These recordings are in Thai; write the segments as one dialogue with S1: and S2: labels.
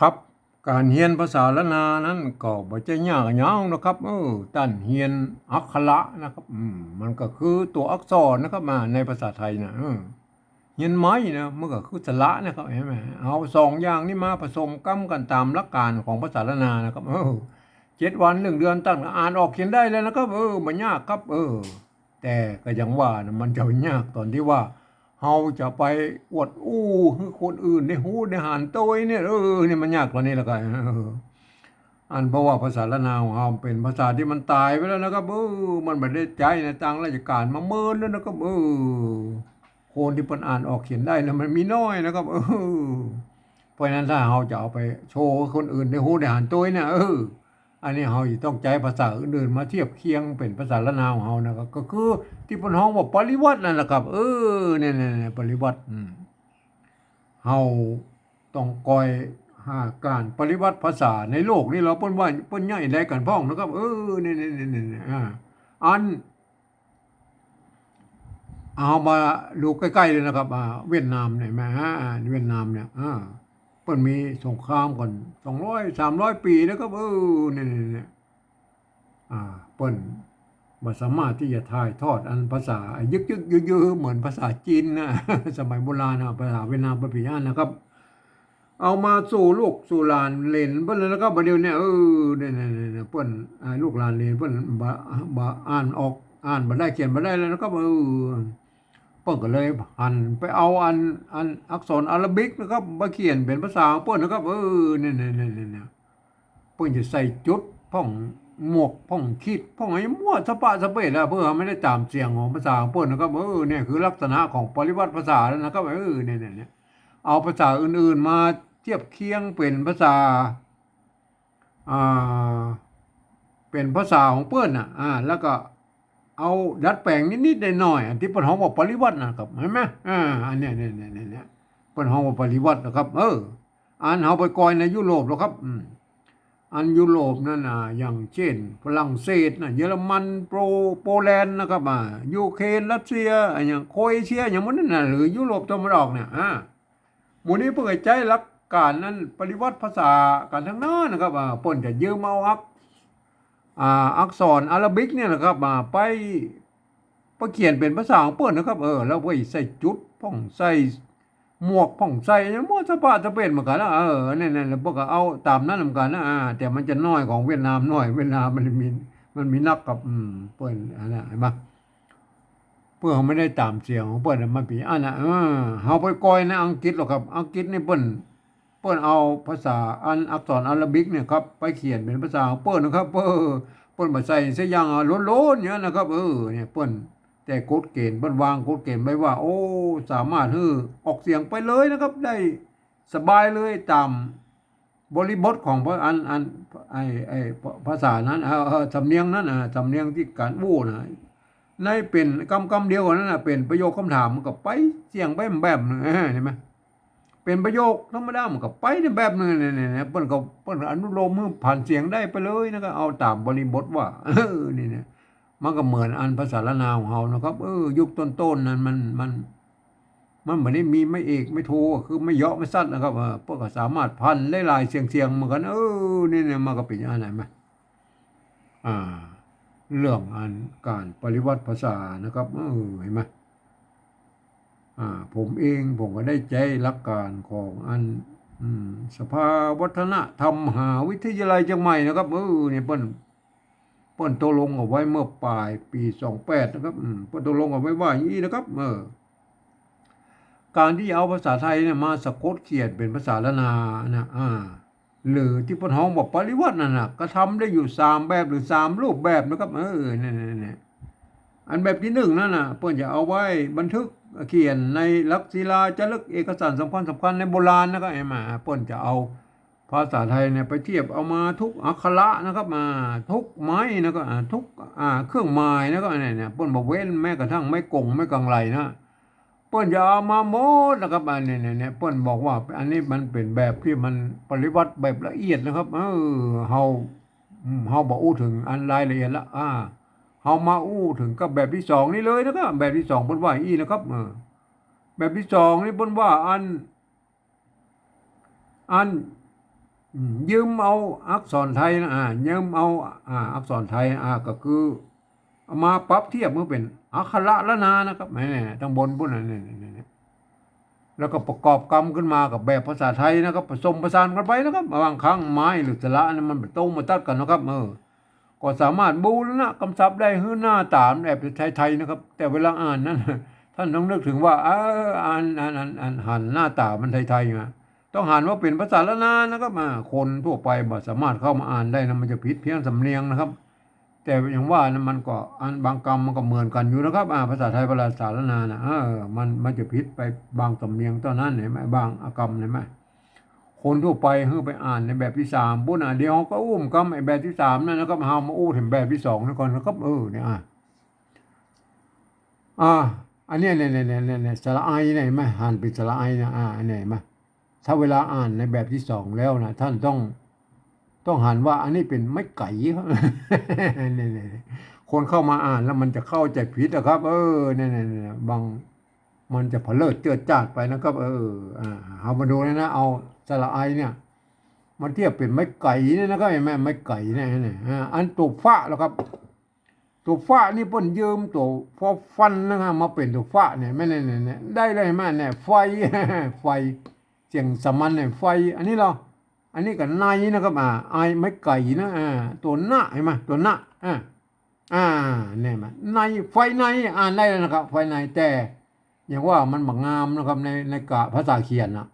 S1: ครับการเรียนภาษาละนานั้นก็บ่ใช่ยากหยังนะครับตั้นเรียนอักขระนะครับมันก็คือตัวอักษรนะครับในภาษาไทยนะเรียนไม้นะมันก็คือสระนะครับเห็นไหมเอาสองอย่างนี้มาผสมกันตามหลักการของภาษาละนานะครับ7 วัน1 เดือนตั้งอ่านออกเขียนได้แล้วนะครับมันยากครับแต่ก็ยังว่านะมันจะยากตอนที่ว่าเฮาจะไปอวดอู้ให้คนอื่นได้ฮู้ได้หานโต้ยเนี่ยเนี่ยมันยากกว่านี้แล้วกันอันเพราะว่าภาษาละนาวของเราเป็นภาษาที่มันตายไปแล้วนะครับมันไม่ได้ใจในทางราชการมาเมินแล้วนะครับคนที่เพิ่นอ่านออกเขียนได้นะมันมีน้อยนะครับเพราะฉะนั้นถ้าเราจะเอาไปโชว์คนอื่นได้ฮู้ได้หานโต้ยเนี่ยอันนี้เราจะต้องใช้ภาษาอื่นๆมาเทียบเคียงเป็นภาษาละนาวของเรานะครับก็คือที่เพิ่นฮ้องว่าปริวัตินั่นแหละครับเนี่ยๆๆปริวัติเฮาต้องคอยหาการปริวัติภาษาในโลกนี้เราเพิ่นว่าเพิ่นใหญ่ได้กันพ้องนะครับนี่ๆๆๆอันเอามาดูใกล้ๆเลยนะครับเวียดนามเนี่ยแหมเวียดนามเนี่ยเพิ่นมีสงครามกัน200-300 ปีนะครับนี่ๆๆเพิ่นบ่สามารถที่จะถ่ายทอดอันภาษายึกๆยือๆเหมือนภาษาจีนนะสมัยโบราณภาษาเวียดนามเพิ่นเป็นอย่างนั้นนะครับ เอามาสู่ลูกสู่หลานเล่นเพิ่นแล้วก็บัดเดี๋ยวนี้เนี่ยๆๆเพิ่นลูกหลานเล่นเพิ่นบ่อ่านออกอ่านบ่ได้เขียนบ่ได้แล้วนะครับเพิ่นก็เลยหันไปเอาอันอักษรอาราบิกนะครับมาเขียนเป็นภาษาของเพิ่นนะครับเนี่ยๆๆๆเพิ่นจะใส่จุดพ่องหมวกพ่องขีดพ่องไอ้มั่วสะปะสะเปะแล้วเพื่อไม่ได้ตามเสียงของภาษาของเพิ่นนะครับเนี่ยคือลักษณะของปริวัติภาษาแล้วนะครับเนี่ยๆๆ เอาภาษาอื่นๆมาเทียบเคียงเป็นภาษาอ่าเป็นภาษาของเปิ้นน่ะแล้วก็เอาดัดแปลงนิดๆหน่อยๆอันที่เปิ้นฮ้องว่าปริวัตินะครับเห็นไหมอันเนี้ยๆๆๆเปิ้นฮ้องว่าปริวัตินะครับอันเฮาไปกอยในยุโรปแล้วครับอันยุโรปนั่นน่ะอย่างเช่นฝรั่งเศสน่ะเยอรมันโปแลนด์นะครับยูเครนรัสเซียอันอย่างโครเอเชียอย่างหมดนั่นน่ะหรือยุโรปตะวันออกเนี่ยหมู่นี้เพิ่นก็ใช้หลักการนั้นปริวัติภาษากันทั้งนั้นนะครับเพิ่นจะยืมเอาอักษรอาราบิกเนี่ยนะครับไปเขียนเป็นภาษาของเพิ่นนะครับแล้วไว้ใส่จุดพ่องใส่หมวกพ่องใส่หยังมั่วสะพะสะเปะเหมือนกันนะนั่นๆแล้วพวกก็เอาตามนั้นเหมือนกันนะแต่มันจะน้อยของเวียดนามน้อยเวียดนามมันมีนักกับเพิ่นอันน่ะเห็นบ่เพื่อเขาไม่ได้ตามเสียงของเพิ่นน่ะมันเป็นอันน่ะเฮาไปกอยในอังกฤษหรอกครับอังกฤษนี่เปิ้นเอาภาษาอักษรอาราบิกเนี่ยครับไปเขียนเป็นภาษาของเปิ้นนะครับเปิ้นมาใส่ซะอย่างโล้นๆอย่างนั้นนะครับเนี่ยเปิ้นแต่กฎเกณฑ์เปิ้นวางกฎเกณฑ์ไว้ว่าโอ้สามารถออกเสียงไปเลยนะครับได้สบายเลยตามบริบทของไอ้ภาษานั้นสำเนียงนั้นสำเนียงที่การอู้น่ะในเป็นคำเดียวกันนั้นน่ะเป็นประโยคคำถามมันก็ไปเสียงไปแบบนึงเห็นไหม เป็นประโยคธรรมดามันก็ไปในแบบนึงเนี่ยเปิ้นอนุโลมให้ผ่านเสียงได้ไปเลยนะครับเอาตามบริบทว่านี่มันก็เหมือนอันภาษาละนาวของเฮานะครับยุคต้นๆนั้นมันบ่ได้มีไม่เอกไม่โทคือไม่เหยาะไม่ซัดนะครับพวกก็สามารถพันหลายๆเสียงๆเหมือนกันนี่มันก็เป็นอย่างนั้นไหมอ่าเรื่องอันการปริวัติภาษานะครับเห็นไหม ผมก็ได้ใจหลักการของอันสภาวัฒนธรรมมหาวิทยาลัยเชียงใหม่นะครับเนี่ยเปิ้นตกลงเอาไว้เมื่อปลายปี28นะครับเปิ้นตกลงเอาไว้ว่าอย่างนี้นะครับการที่เอาภาษาไทยเนี่ยมาสะกดเขียนเป็นภาษาละนานะหรือที่เพิ่นฮ้องว่าปริวัตินั่นน่ะก็ทำได้อยู่3แบบหรือ3รูปแบบนะครับเนี่ยอันแบบที่1นั่นน่ะเพิ่นจะเอาไว้บันทึกเขียนในลักษิลาจารึกเอกสารสำคัญในโบราณนะครับเพิ่นจะเอาภาษาไทยเนี่ยไปเทียบเอามาทุกอักขระนะครับทุกไม้นะครับทุกเครื่องหมายนะครับเนี่ยเพิ่นบ่เว้นแม้กระทั่งไม้กงไม้กังไหลนะเปิ้นจะเอามาหมดนะครับอันนี้เนี่ยเปิ้นบอกว่าอันนี้มันเป็นแบบที่มันปริวัติแบบละเอียดนะครับเฮาเฮาบ่อู้ถึงอันรายละเอียดละเฮามาอู้ถึงกับแบบที่2นี่เลยนะครับแบบที่2เพิ่นว่าอย่างงี้นะครับแบบที่2นี่เพิ่นว่าอัน ยืมเอาอักษรไทยนะยืมเอาอักษรไทยก็คือเอามาปรับเทียบมันเป็นอักขระละนานะครับแหม่ตั้งบนพุ่นนี่แล้วก็ประกอบกรรมขึ้นมากับแบบภาษาไทยนะครับผสมผสานกันไปนะครับบางครั้งไม้หรือสระนี่มันตรงมาตัดกันนะครับก็สามารถบูรณะกำศัพท์ได้ให้หน้าตามแบบไทยๆนะครับ แต่เวลาอ่านนั้นท่านต้องนึกถึงว่าอ่านหันหน้าตามันไทยๆนะต้องหันว่าเป็นภาษาละนานะครับคนทั่วไปบ่สามารถเข้ามาอ่านได้นะมันจะผิดเพี้ยนสำเนียงนะครับ แต่อย่างว่านะมันก็อันบางกรรมมันก็เหมือนกันอยู่นะครับภาษาไทยภาษาละนานะมันจะผิดไปบางสำเนียงเท่านั้นเห็นไหมบางกรรมเห็นไหมคนทั่วไปไปอ่านในแบบที่สามบุญเดี๋ยวก็อุ้มกรรมไอ้แบบที่สามนั่นนะครับเฮามาอู้ถึงแบบที่สองนะก่อนนะครับเนี่ยอันนี้เนี่ยสระไอเนี่ยไหมอ่านเป็นสระไอนะเนี่ยไหมถ้าเวลาอ่านในแบบที่สองแล้วนะท่านต้องหันว่าอันนี้เป็นไม้ไก่ครับเนี่ยคนเข้ามาอ่านแล้วมันจะเข้าใจผิดนะครับเนี่ยบางมันจะเผลอเจือจาดไปนะครับเอามาดูนะเอาสระไอเนี่ยมันเทียบเป็นไม้ไก่เนี่ยนะครับเห็นไหมไม้ไก่เนี่ยอันตัวฟ้าแล้วครับตัวฟ้านี่เพิ่นยืมตัวพอฟันนะครับมาเป็นตัวฟ้าเนี่ยไม่เนี่ยได้เลยแม่เนี่ยไฟไฟเสียงสมันเนี่ยไฟอันนี้อันนี้ก็ในนะครับไอไม้ไก่นะตัวหน้าเห็นไหมตัวหน้าเนี่ยมาในไฟในอ่านได้แล้วนะครับไฟในแต่อย่างว่ามันบักงามนะครับในกะภาษาเขียนนะ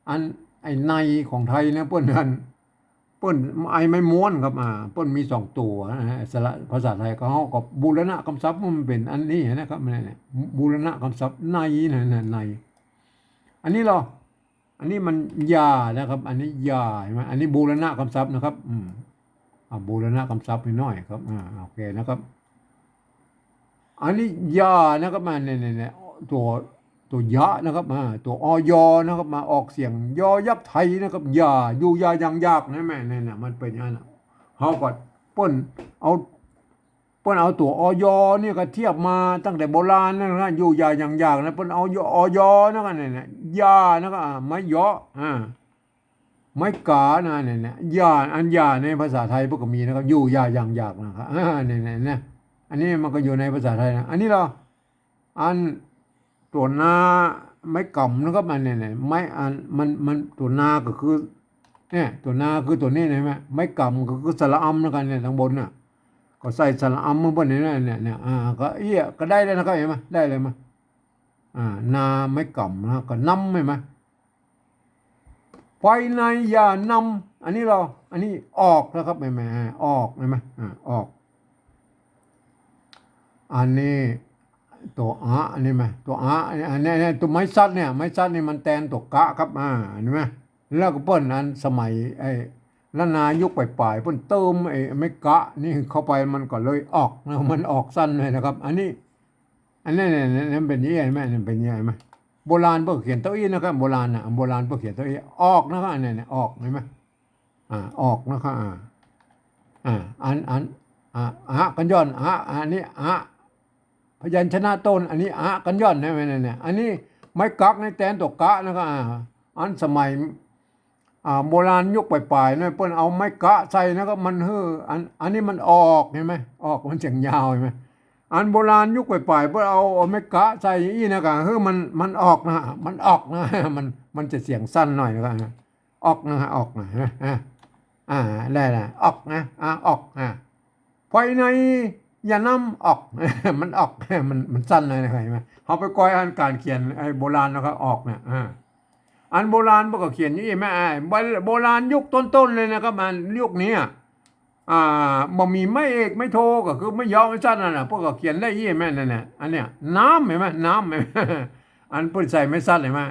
S1: อันไอในของไทยเนี่ยเปิ้นไอไม้ม้วนครับเปิ้นมีสองตัวสระภาษาไทยก็เขาก็บูรณะคำศัพท์มันเป็นอันนี้นะครับเนี่ยบูรณะคำศัพท์ในในอันนี้อันนี้มันยานะครับ อันนี้ยาใช่ไหมอันนี้บูรณะคำศัพท์นะครับบูรณะคำศัพท์นิดหน่อยครับโอเคนะครับ อันนี้ยานะครับเนี่ยตัวยะนะครับตัวอยนะครับมาออกเสียงยอยักษ์ไทยนะครับยาอยู่ยายังยากนะแม่เนี่ยมันเป็นอย่างนั้นเขาก็เปิ้นเอาเปิ้นเอาตัวอยนี่ก็เทียบมาตั้งแต่โบราณนะอยู่ยายังยากนะเปิ้นเอาอยนะครับเนี่ยยานะครับไม่ยอไม่กานะเนี่ยยาอันยาในภาษาไทยพวกก็มีนะครับอยู่ยายังยากนะครับเนี่ยอันนี้มันก็อยู่ในภาษาไทยนะอันนี้อันตัวนาไม้กำนะครับมันเนี่ยไม้อันมันตัวนาก็คือเนี่ยตัวนาคือตัวนี้เห็นไหมไม้กำก็คือสระอัมนะครับเนี่ยทางบนน่ะก็ใส่สระอัมมันบนนี้เนี่ยก็ก็ได้เลยนะครับเห็นไหมได้เลยมั้ยนาไม้กำนะก็นำเห็นไหมไฟในอย่านำอันนี้อันนี้ออกนะครับเห็นไหมออกเห็นไหมออกอันนี้ตัวอันนี้ไหมตัวอันนี้ตัวไม้ซัดเนี่ยไม้ซัดนี่มันแทนตัวกะครับเห็นไหมแล้วก็เปิ้นนั้นสมัยละนายุคปลายเปิ้นเติมไม้กะนี่เข้าไปมันก็เลยออกนะมันออกสั้นเลยนะครับอันนี้เนี่ยเป็นยังไงไหมนี่เป็นยังไงไหมโบราณเพิ่งเขียนตัวอีนะครับโบราณโบราณเพิ่งเขียนตัวอีออกนะครับเนี่ยออกเห็นไหมออกนะครับกันย้อนอันนี้พยัญชนะต้นอันนี้กันย้อนเนี่ยอันนี้ไม้กักในแตนตกกะนะครับอันสมัยโบราณยุคปลายๆเนี่ยเพิ่นเอาไม้กะใส่นะครับมันอันนี้มันออกเห็นไหมออกมันเสียงยาวเห็นไหมอันโบราณยุคปลายๆเพิ่นเอาไม้กะใส่อย่างนี้นะครับมันออกนะมันออกนะมันจะเสียงสั้นหน่อยนะครับออกนะออกนะได้ออกนะออกภายในอย่านำออกมันออกมันสั้นเลยนะครับเห็นไหมเขาไปก้อยอันการเขียนโบราณนะครับออกเนี่ยอันโบราณพวกก็เขียนอย่างนี้แม่โบราณยุคต้นๆเลยนะครับมันยุคนี้บ่มีไม่เอกไม่โทก็คือไม่ยอมไม่สั้นนั่นน่ะพวกก็เขียนได้ยี่แม่นั่นน่ะอันเนี้ยน้ำเห็นไหมน้ำเห็นไหมอันเพิ่นใส่ไม่สั้นเห็นไหม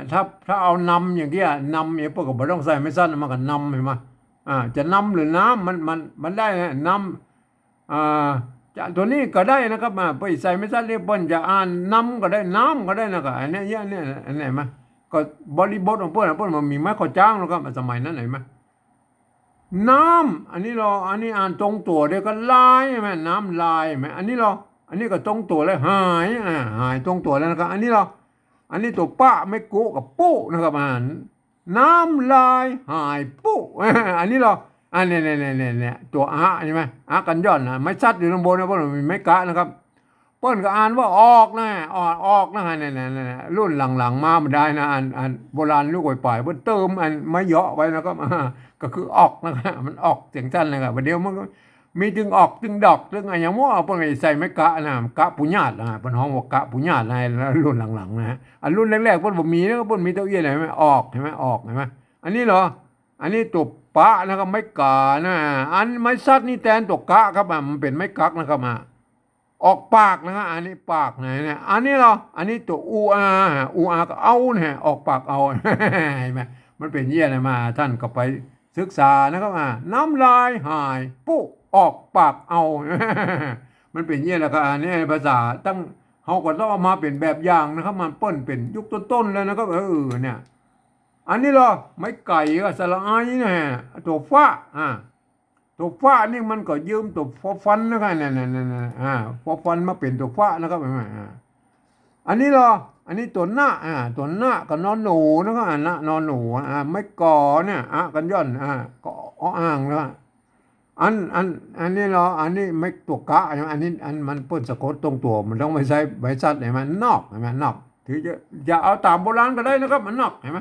S1: ถ้าเอานำอย่างเงี้ยนำเนี่ยพวกก็บ่ต้องใส่ไม่สั้นมันก็นำเห็นไหมจะนำหรือน้ำมันได้นะนำจะตัวนี้ก็ได้นะครับไปใส่ไม่สั้นเรียบเปิ้นจะอ่านนำก็ได้น้ำก็ได้นะครับอันนี้เนี่ยอันไหนมาก็บริบทของเปิ้นมันมีไม้ข้อจ้างนะครับสมัยนั้นไหนไหมน้ำอันนี้อันนี้อ่านตรงตัวเดียวก็ลายไหมน้ำลายไหมอันนี้อันนี้ก็ตรงตัวเลยหายตรงตัวแล้วนะครับอันนี้อันนี้ตัวป้าไม่โกกับปุ๊นะครับ น้ำลายหายปุ๊อันนี้เหรออันเนี่ยตัวอาใช่ไหมอากันย่อนนะไม่ชัดอยู่ข้างบนนะเพราะมันมีไม่กะนะครับเปิ้นก็อ่านว่าออกนะออกนะเนี่ยรุ่นหลังๆมาไม่ได้นะอันโบราณลูกป่อยเปิ้นเติมอันไม่เหยาะไว้นะครับก็คือออกนะครับมันออกเสียงสั้นเลยครับเดี๋ยวมันก็มีจึงออกจึงดอกจึงอะไรอย่างว่าเปิ้นใส่ไม่กะนะกะปุญญาตนะเปิ้นฮ้องว่ากะปุญญาตนะรุ่นหลังๆนะอันรุ่นแรกๆเปิ้นบ่มีนะเปิ้นมีตัวเอี้ยอะไรไหมออกเห็นไหมออกเห็นไหมอันนี้เหรออันนี้ตัวปะนะครับไม่กานะอันไม่ซัดนี่แทนตัวกะครับมันเป็นไม่กักนะครับออกปากนะครับอันนี้ปากเนี่ยอันนี้เหรออันนี้ตัวอูอาก็เอาเนี่ยออกปากเอาเห็นไหมมันเป็นเยี่ยอะไรมาท่านก็ไปศึกษานะครับน้ำลายหายปุ๊ออกปากเอามันเป็นเยี่ยแล้วก็อันนี้ภาษาตั้งเขาก็ต้องเอามาเป็นแบบอย่างนะครับมันเปิ้นเป็นยุคต้นๆเลยนะครับเนี่ยอันนี้เหรอไม้ไก่ก็สละไอเนี่ยตัวฟ้าตัวฟ้านี่มันก็ยืมตัวฟอฟันนะครับเนี่ยฟอฟันมาเป็นตัวฟ้านะครับอันนี้เหรออันนี้ตัวหน้าตัวหน้ากับนอนหนูนะครับนอนหนูไม่ก่อเนี่ยกันย่อนก็อ้างนะอันนี้เหรออันนี้ไม่ตัวกะอันนี้อันมันเปิ้นสะกดตรงตัวมันต้องไม่ใช้ใบซัดเห็นไหมนอกเห็นไหมนอกถือจะเอาตามโบราณก็ได้นะครับมันนอกเห็นไหม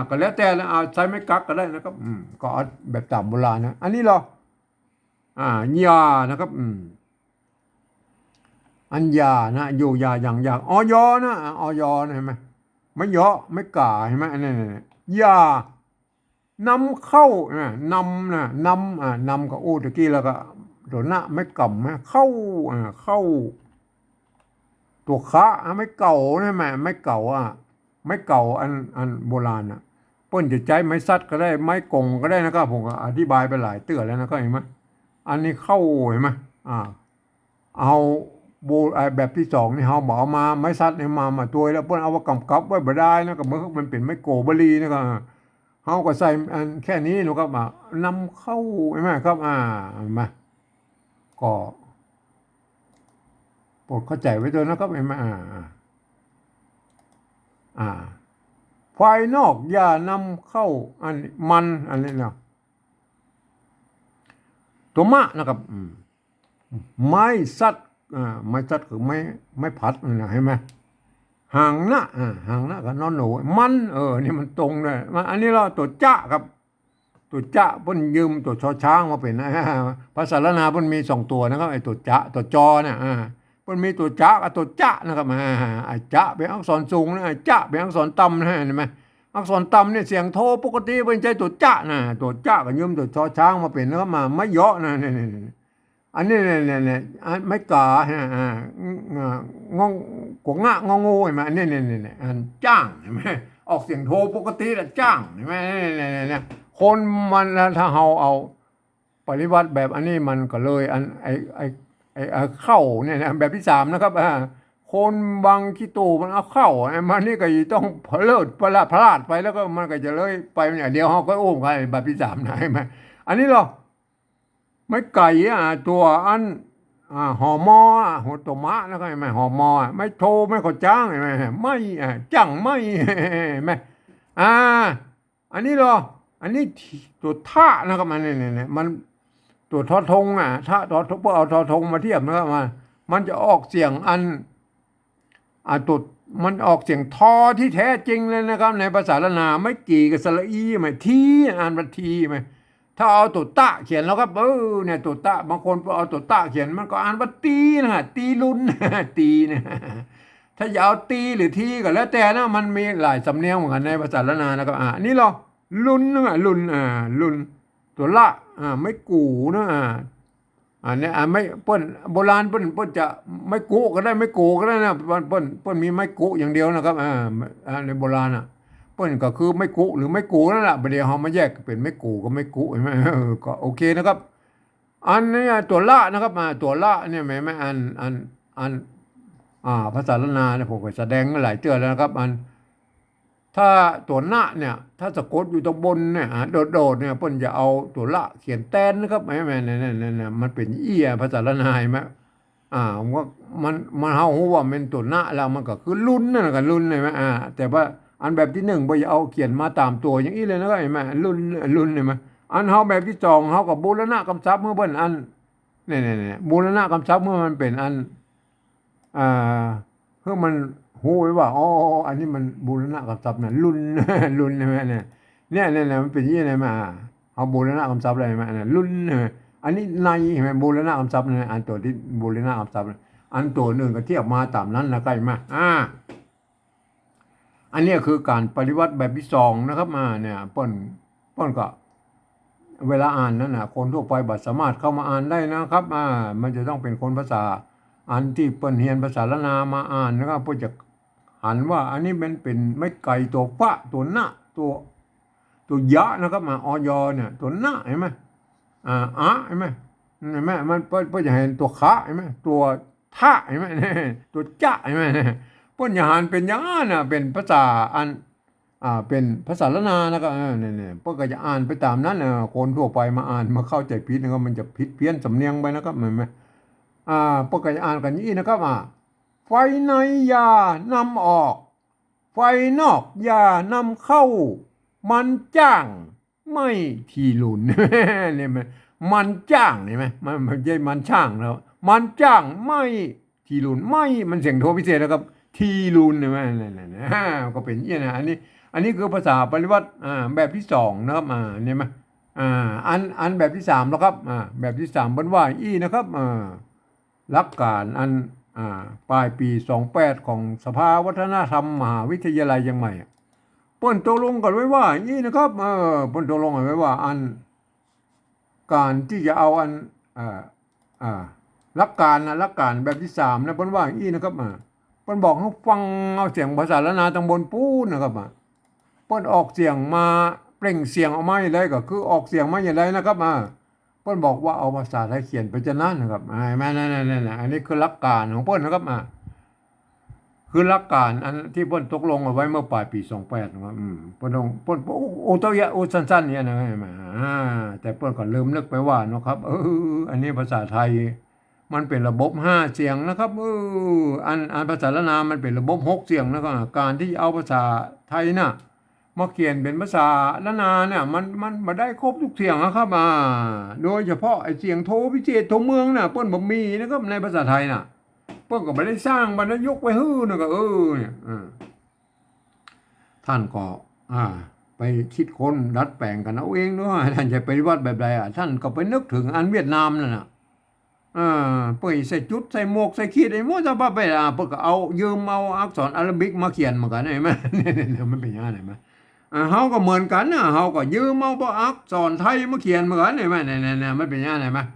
S1: ก็แล้วแต่แล้วเอาใช้ไม่กักก็ได้นะครับก็เอาแบบตามโบราณนะอันนี้เหรอยานะครับอันยานะอยู่ยาอย่างออยนะออยนะเห็นไหมไม่เยาะไม่ก่าเห็นไหมอันนี้ยานำเข้านำก็อู้ตะกี้แล้วก็ตัวหน้าไม่กำไม่เข้าตัวคะไม่เก่าใช่ไหมไม่เก่าไม่เก่าอันโบราณเปิ้นจะใช้ไม้ซัดก็ได้ไม้กงก็ได้นะครับผมก็อธิบายไปหลายเตือนแล้วนะก็เห็นไหมอันนี้เข้าเห็นไหมเอาแบบที่สองนี่เขาบอกมาไม้ซัดเนี่ยมาตัวแล้วเปิ้นเอาว่ากำกับไว้บ่ได้นะก็มันเป็นไม้โกบลีนะครับเขาก็ใส่อันแค่นี้นะครับนำเข้าใช่ไหมครับมาก็โปรดเข้าใจไว้ด้วยนะครับเห็นไหมภายนอกอย่านำเข้าอันนี้เนาะตัวมะนะครับไม้ซัดไม่ซัดคือไม่ผัดนะเห็นไหมห่างหน้ากับนอนหนูมันนี่มันตรงเลยอันนี้เราตัวจ้าครับตัวจ้าเพิ่นยืมตัวชอช้างมาเป็นภาษาละนาเพิ่นมี2ตัวนะครับไอ้ตัวจ้าตัวจอเนี่ยเพิ่นมีตัวจ้ากับตัวจ้านะครับไอ้จ้าเป็นอักษรสูงนะไอ้จ้าเป็นอักษรต่ำนะเห็นไหมอักษรต่ำเนี่ยเสียงโทปกติเพิ่นใช้ตัวจ้านะตัวจ้าก็ยืมตัวชอช้างมาเป็นแล้วก็มาไม่เยาะนะนี่อันนี้เนี่ยไม่กางงกงะงงูเห็นไหมอันนี้เนี่ยอันจ้างเห็นไหมออกเสียงโทปกติแล้วจ้างเห็นไหมเนี่ยคนมันถ้าเอาปฏิบัติแบบอันนี้มันก็เลยเข้าเนี่ยแบบที่3นะครับคนบางขี้ตูมันเอาเข้ามันนี่ก็ต้องพลาดไปแล้วก็มันก็จะเลยไปเนี่ยเดียวเขาก็อุ้มกันแบบที่3นะเห็นไหมอันนี้หรอไม่ไก่ตัวหอมอหัวตัวมะแล้วก็เห็นไหมหอมอไม่โทไม่ขอจ้างเห็นไหมไม่จ้างไม่เห็นไหมอันนี้หรออันนี้ตัวท่านะครับเนี่ยมันตัวทอทงถ้าพอเอาทอทงมาเทียบนะครับมันจะออกเสียงตัวมันออกเสียงทอที่แท้จริงเลยนะครับในภาษาละนาไม่กี่กับสระอีไม่ทีอ่านบันทีไหมถ้าเอาตัวตะเขียนแล้วครับเนี่ยตัวตะบางคนเอาตัวตะเขียนมันก็อ่านว่าตีนะตีลุนตีเนี่ยถ้าจะเอาตีหรือทีก็แล้วแต่นะมันมีหลายสำเนียงเหมือนกันในภาษาละนานะครับนี่หรอลุนลุนตัวละไม่กูนะอันนี้ไม่เปิ้นโบราณเปิ้นจะไม่กูก็ได้ไม่กูก็ได้นะเปิ้นมีไม่กูอย่างเดียวนะครับในโบราณเปิ้นก็คือไม่กุหรือไม่กูนั่นแหละประเดี๋ยวเรามาแยกเป็นไม่กูก็ไม่กุใช่ไหมก็โอเคนะครับอันนี้ตัวละนะครับตัวละเนี่ยไม่อันภาษาละนาเนี่ยผมก็แสดงหลายเตือนแล้วนะครับถ้าตัวหน้าเนี่ยถ้าสะกดอยู่ตรงบนเนี่ยโดดเนี่ยเปิ้นจะเอาตัวละเขียนแตนนะครับไม่เนี่ยมันเป็นภาษาละนาไหมว่ามันเฮาว่าเป็นตัวหน้าแล้วมันก็คือลุ้นนั่นก็ลุ้นเลยไหมแต่ว่า อันแบบที่หนึ่งบ่อย่าเอาเขียนมาตามตัวอย่างนี้เลยนะครับเห็นไหมรุ่นเห็นไหมอันเฮาแบบที่สองเฮากับบูรณะกำชับเมื่อเบิ่นอันเนี่ยบูรณะกำชับเมื่อมันเป็นอันอ่าเพื่อมันหูไว้ว่าอ๋ออันนี้มันบูรณะกำชับนะรุ่นรุ่นใช่ไหมเนี่ยมันเป็นอยี่ไงมาเอาบูรณะกำชับอะไรมาเนี่ยรุ่นอันนี้ในเห็นไหมบูรณะกำชับเนี่ยอันตัวที่บูรณะกำชับอันตัวหนึ่งก็เทียบมาตามนั้นนะใกล้มาอันนี้คือการปฏิวัติแบบที่สองนะครับเนี่ยเปิ้นก็เวลาอ่านนั่นนะคนทั่วไปบัดสามารถเข้ามาอ่านได้นะครับมันจะต้องเป็นคนภาษาอันที่เปิ้นเรียนภาษาละนามาอ่านนะครับเพื่อจะหันว่าอันนี้เป็นไม่ไก่ตัวฟะตัวหน้าตัวยะนะครับออยเนี่ยตัวหน้าเห็นไหมเห็นไหมมันเพื่อจะเห็นตัวขาเห็นไหมตัวท่าเห็นไหมตัวจะเห็นไหมเพื่อจะหันเป็นอย่างนั้นนะเป็นภาษาอันเป็นภาษาละนานะครับเนี่ยเพื่อก็จะอ่านไปตามนั้นคนทั่วไปมาอ่านมาเข้าใจผิดนะครับมันจะผิดเพี้ยนสำเนียงไปนะครับเห็นไหมเพื่อก็จะอ่านกันนี้นะครับไฟในอย่านำออกไฟนอกอย่านำเข้ามันจ้างไม่ทีลุนเนี่ยมันจ้างเห็นไหมมันไม่ใช่มันช่างแล้วมันจ้างไม่ทีลุนไม่มันเสียงโทพิเศษนะครับทีลุนเห็นไหมเนี่ยก็เป็นอย่างนี้นะอันนี้คือภาษาปริวัติแบบที่สองนะครับเนี่ยมั้ยอันแบบที่สามแล้วครับแบบที่สามบนว่านะครับหลักการอันปลายปี28ของสภาวัฒนธรรมมหาวิทยาลัยเชียงใหม่เปิ้นตกลงกันไว้ว่านะครับเปิ้นตกลงกันไว้ว่าอันการที่จะเอาอันหลักการแบบที่สามนะเปิ้นว่านะครับเปิ้นบอกให้ฟังเอาเสียงภาษาละนาตำบลปูนนะครับเปิ้นออกเสียงมาเปล่งเสียงออกมาอย่างไรก็คือออกเสียงมาอย่างไรนะครับเปิ้นบอกว่าเอาภาษาไทยเขียนไปจะนั่นนะครับแม่นั่นอันนี้คือหลักการของเปิ้นนะครับคือหลักการอันที่เปิ้นตกลงเอาไว้เมื่อปลายปี28นะครับเปิ้นโอตัวยะโอสั้นๆเนี่ยนะแต่เปิ้นก็ลืมนึกไปว่าเนาะครับอันนี้ภาษาไทยมันเป็นระบบ5เสียงนะครับอันภาษาละนามันเป็นระบบ6เสียงนะครับการที่เอาภาษาไทยน่ะมาเขียนเป็นภาษาละนาเนี่ยมันบ่ได้ครบทุกเสียงนะครับโดยเฉพาะไอ้เสียงโทพิเศษโทเมืองน่ะเปิ้นบ่มีนะครับในภาษาไทยน่ะเปิ้นก็บ่ได้สร้างบรรยกไว้ฮื้อนะก็เนี่ยท่านก็ไปคิดค้นดัดแปลงกันเอาเองด้วยท่านจะปฏิวัติแบบใดท่านก็ไปนึกถึงอันเวียดนามนั่นน่ะเปิ้นใส่จุดใส่หมวกใส่ขีดไอ้หมดซะบ่ไปเปิ้นก็เอายืมเอาอักษรอาราบิกมาเขียนเหมือนกันเห็นมั้ยเนี่ยมันเป็นอย่างนั้นเห็นมั้ยเฮาก็เหมือนกันนะเฮาก็ยืมเอาอักษรไทยมาเขียนเหมือนกันเห็นมั้ยเนี่ยมันเป็นอย่างนั้นเห็นมั้ย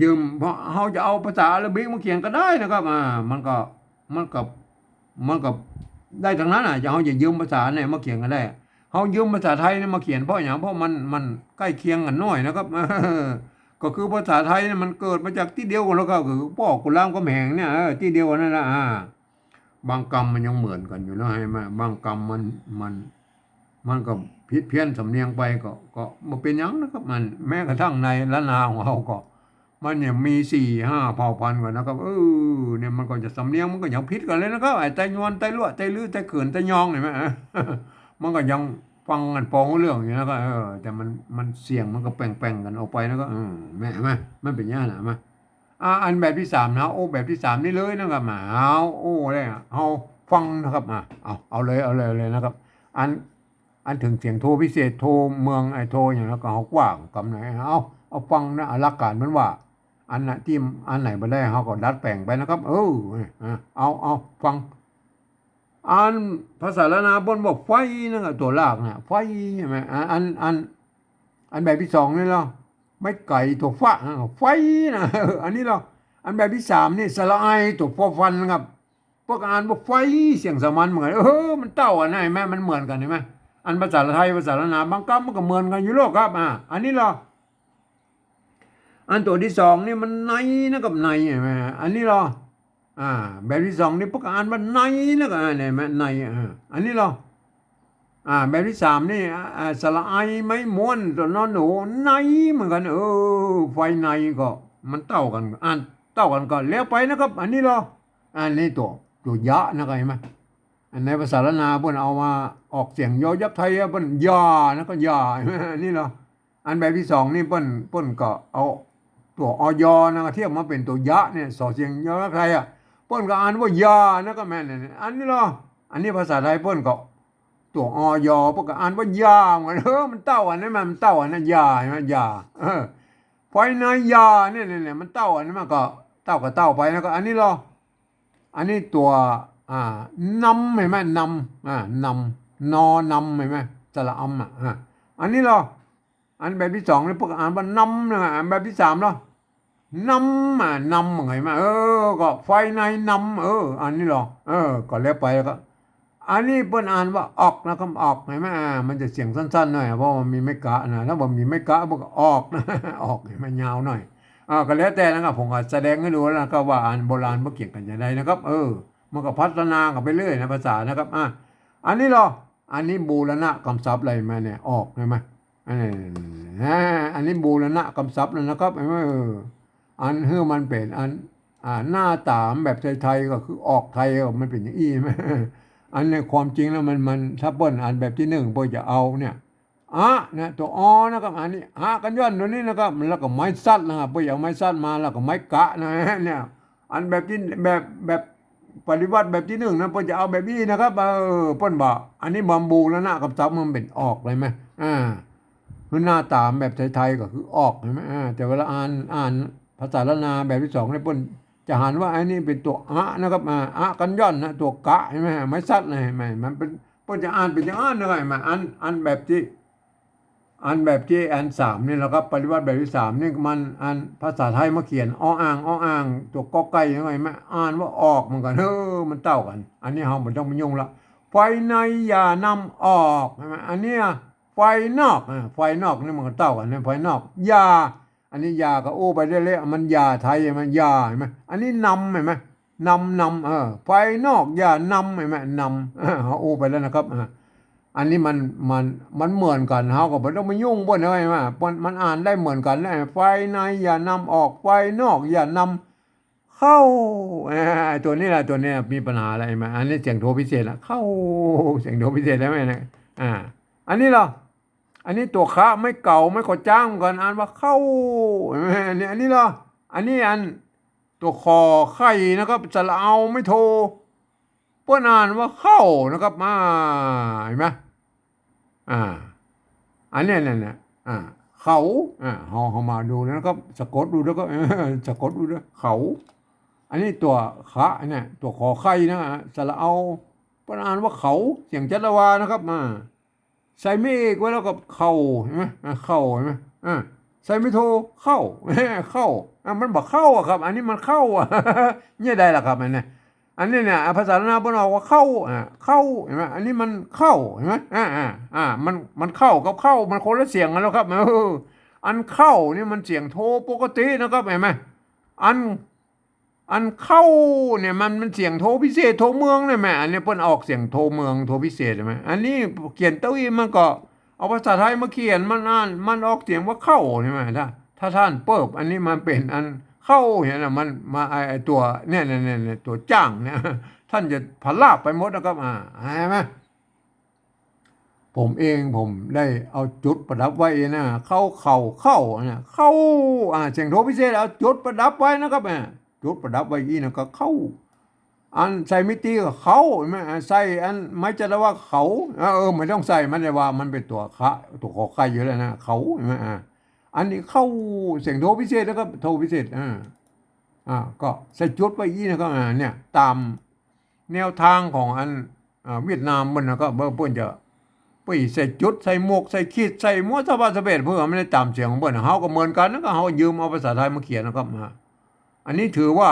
S1: ยืมเพราะเฮาจะเอาภาษาอาราบิกมาเขียนก็ได้นะครับมันก็ได้ทั้งนั้นจะเฮาจะยืมภาษาไหนมาเขียนก็ได้เฮายืมภาษาไทยนี่มาเขียนเพราะหยังเพราะมันใกล้เคียงกันน้อยนะครับก็คือภาษาไทยเนี่ยมันเกิดมาจากที่เดียวกันแล้วก็คือพ่อกุลามกำแหงเนี่ยที่เดียวกันนั่นแหละบางกรรมมันยังเหมือนกันอยู่นะให้มาบางกรรมมันก็ผิดเพี้ยนสำเนียงไปก็บ่เป็นหยังนะครับมันแม้กระทั่งในละนาของเราก็มันเนี่ยมี 4-5 เผ่าพันธุ์กันนะครับเนี่ยมันก็จะสำเนียงมันก็ยังผิดกันเลยนะครับไอ้ไตยวนไตลั่วไตลื้อไตเขินไตยองเห็นมั้ยมันก็ยังฟังกันปองเรื่องอยู่นะก็แต่มันเสียงมันก็แป่งๆกันออกไปนะก็แม่มันเป็นอย่างนั้นนะอันแบบที่3นะแบบที่3นี่เลยนะครับเลยเอาฟังนะครับเอาเลยนะครับอันถึงเสียงโทพิเศษโทเมืองไอ้โทอย่างแล้วก็เฮากว้างกำไหนเอาฟังนะหลักการมันว่าอันน่ะที่อันไหนบ่ได้เฮาก็ดัดแปลงไปนะครับเอาฟังอันภาษาละนาบนบอกไฟนะครับตัวลากเนี่ยไฟใช่มั้ยอันแบบที่2นี่เหรอไม่ไก่ตัวฟ้าไฟนะอันนี้เหรออันแบบที่3นี่สระไอตัวฟอฟันครับพวกอ่านบอกไฟเสียงสามัญเหมือนมันเต้ากันได้มั้ยมันเหมือนกันเห็นมั้ยอันภาษาไทยภาษาละนาบางคำมันก็เหมือนกันอยู่โลกครับอันนี้เหรออันตัวที่2นี่มันในนะกับในใช่มั้ยอันนี้เหรอแบบที่2นี่พวกอ่านว่าในนะก็ได้มั้ยในอันนี้เหรอแบบที่3นี่สระไอไม่ม้วนตัวนอนหนูในเหมือนกันไฟในก็มันเต้ากันเต้ากันก็แล้วไปนะครับอันนี้เหรออันนี้ตัวยะนะก็เห็นมั้ย อันในภาษาละนาเปิ้นเอามาออกเสียงยอยักษ์ไทยเปิ้นยานะก็ยานี่เหรออันแบบที่สองนี่เปิ้นก็เอาตัวอยนะเทียบมาเป็นตัวยะเนี่ยสอเสียงยอยักษ์ไทยเปิ้นก็อ่านว่ายานะก็แม่นเนี่ยอันนี้เหรออันนี้ภาษาไทยเปิ้นก็ตัวอยเปิ้นก็อ่านว่ายาเหมือนมันเต้าอันนั้นมันเต้าอันนั้นยาใช่มั้ยยาไฟในยาเนี่ยมันเต้าอันนั้นมันก็เต้าก็เต้าไปแล้วก็อันนี้เหรออันนี้ตัวนำเห็นไหมนำนำนอนำเห็นไหมสระอำอันนี้เหรออันแบบที่สองนี่พวกอ่านว่านำนะอันแบบที่สามเหรอนำนำเห็นไหมก็ไฟในนำอันนี้เหรอก็แล้วไปแล้วก็อันนี้เปิ้นอ่านว่าออกนะครับออกเห็นไหมมันจะเสียงสั้นๆหน่อยเพราะมันมีไม่กะนะถ้าบอกมีไม่กะพวกออกนะออกเห็นไหมยาวหน่อยก็แล้วแต่นะครับผมก็แสดงให้ดูแล้วนะครับว่าอ่านโบราณเมื่อเกี่ยงกันอย่างไรนะครับมันก็พัฒนากันไปเรื่อยนะภาษานะครับอันนี้เหรออันนี้บูรณะคำศัพท์อะไรมาเนี่ยออกใช่ไหมอันนี้บูรณะคำศัพท์แล้วนะครับอันมันเป็นอันหน้าตามแบบไทยๆก็คือออกไทยมันเป็นอย่างอี้ไหมอันในความจริงแล้วมันถ้าเปิ้ลอันแบบที่หนึ่งเปิ้ลจะเอาเนี่ยนะตัวนะครับอันนี้กันย้อนตัวนี้นะครับแล้วก็ไม้ซัดนะครับเปิ้ลเอาไม้ซัดมาแล้วก็ไม้กะนะเนี่ยอันแบบที่แบบปฏิวัติแบบที่หนึ่งนะเปิ้ลจะเอาแบบนี้นะครับเปิ้ลบอกอันนี้บัมบูแล้วนะกับซับมันเป็นออกเลยไหมคือหน้าตามแบบไทยๆก็คือออกใช่ไหมแต่เวลาอ่านภาษาละนาแบบที่สองเนี่ยเปิ้ลจะหันว่าไอ้นี่เป็นตัวนะครับกันย่อนนะตัวกะใช่ไหมไม่ซัดเลยไหมมันเป็นเปิ้ลจะอ่านเป็นอย่างอ่านเลยไหมอันแบบที่อันสามนี่แหละครับปฏิวัติแบบที่สามนี่มันอันภาษาไทยมาเขียนอ้างตัวกอไก่ยังไงไหมอ่านว่าออกเหมือนกันมันเต้ากันอันนี้เราไม่ต้องไปยุ่งละไฟในอย่านำออกใช่ไหมอันนี้ไฟนอกไฟนอกนี่มันก็เต้ากันนะไฟนอกยาอันนี้ยาก็ไปเรื่อยๆมันยาไทยมันยาเห็นไหมอันนี้นำเห็นไหมนำไฟนอกยานำเห็นไหมนำเขาไปแล้วนะครับอันนี้มันเหมือนกันเฮาก็บ่ต้องมายุ่งบ่ได้ว่ามันอ่านได้เหมือนกันนะไฟในอย่านำออกไฟนอกอย่านำเข้าตัวนี้แหละตัวนี้มีปัญหาอะไรมั้ยอันนี้เสียงโทพิเศษเข้าเสียงโทพิเศษได้มั้ยนะอันนี้เหรออันนี้ตัวคะไม่เก่าไม่ขอจ้างกันอ่านว่าเข้าอันนี้เหรออันนี้อันตัวคอไข่นะครับสระเอาไม่โทเปิ้นอ่านว่าเข้านะครับเห็นมั้ยอันนี้เนี่ยเขาเขามาดูนะครับสะกดดูแล้วก็สะกดดูด้วยเขาอันนี้ตัวคะเนี่ยตัวขอไข่นะสระเอาปนอ่านว่าเขาเสียงจัตวานะครับใส่ไม่เอกไว้แล้วก็เขาเห็นไหมเข้าเห็นไหมใส่ไม่โทเข้าเข้ามันบอกเข้าครับอันนี้มันเข้าเนี่ยได้ละครับอันนี้เนี่ยภาษาลาวบอกว่าเข้าเห็นไหมอันนี้มันเข้าเห็นไหมมันเข้ากับเข้ามันคนละเสียงกันแล้วครับอันเข้านี่มันเสียงโทปกตินะครับเห็นไหมอันเข้าเนี่ยมันเสียงโทพิเศษโทเมืองเนี่ยแม่อันนี้เพิ่นออกเสียงโทเมืองโทพิเศษใช่ไหมอันนี้เขียนเต้าอี้มันก็เอาภาษาไทยมาเขียนมันออกเสียงว่าเข้าใช่ไหมถ้าท่านเปิบอันนี้มันเป็นอันเข้าเห็นไหมมันมาไอตัวเนี่ยตัวจ้างเนี่ยท่านจะพลาดไปหมดนะครับเห็นไหมผมได้เอาจุดประดับไว้นะเข้าเนี่ยเข้าเสียงโทพิเศษเอาจุดประดับไว้นะครับจุดประดับไว้นะก็เข้าอันใส่มิติก็เขาใช่ไหมใส่อันไม่จะได้ว่าเขาไม่ต้องใส่มันเลยว่ามันเป็นตัวตัวขอไข่อยู่แล้วนะเขาใช่ไหมอันนี้เข้าเสียงโทพิเศษแล้วก็โทพิเศษก็ใส่จุดไว้นะครับเนี่ยตามแนวทางของอันเวียดนามมันนะก็เพิ่นจะไปใส่จุดใส่หมวกใส่ขีดใส่หมวกสบายสเปดเพื่อไม่ได้ตามเสียงของเพิ่นเฮาก็เหมือนกันแล้วก็เฮายืมเอาภาษาไทยมาเขียนนะครับอันนี้ถือว่า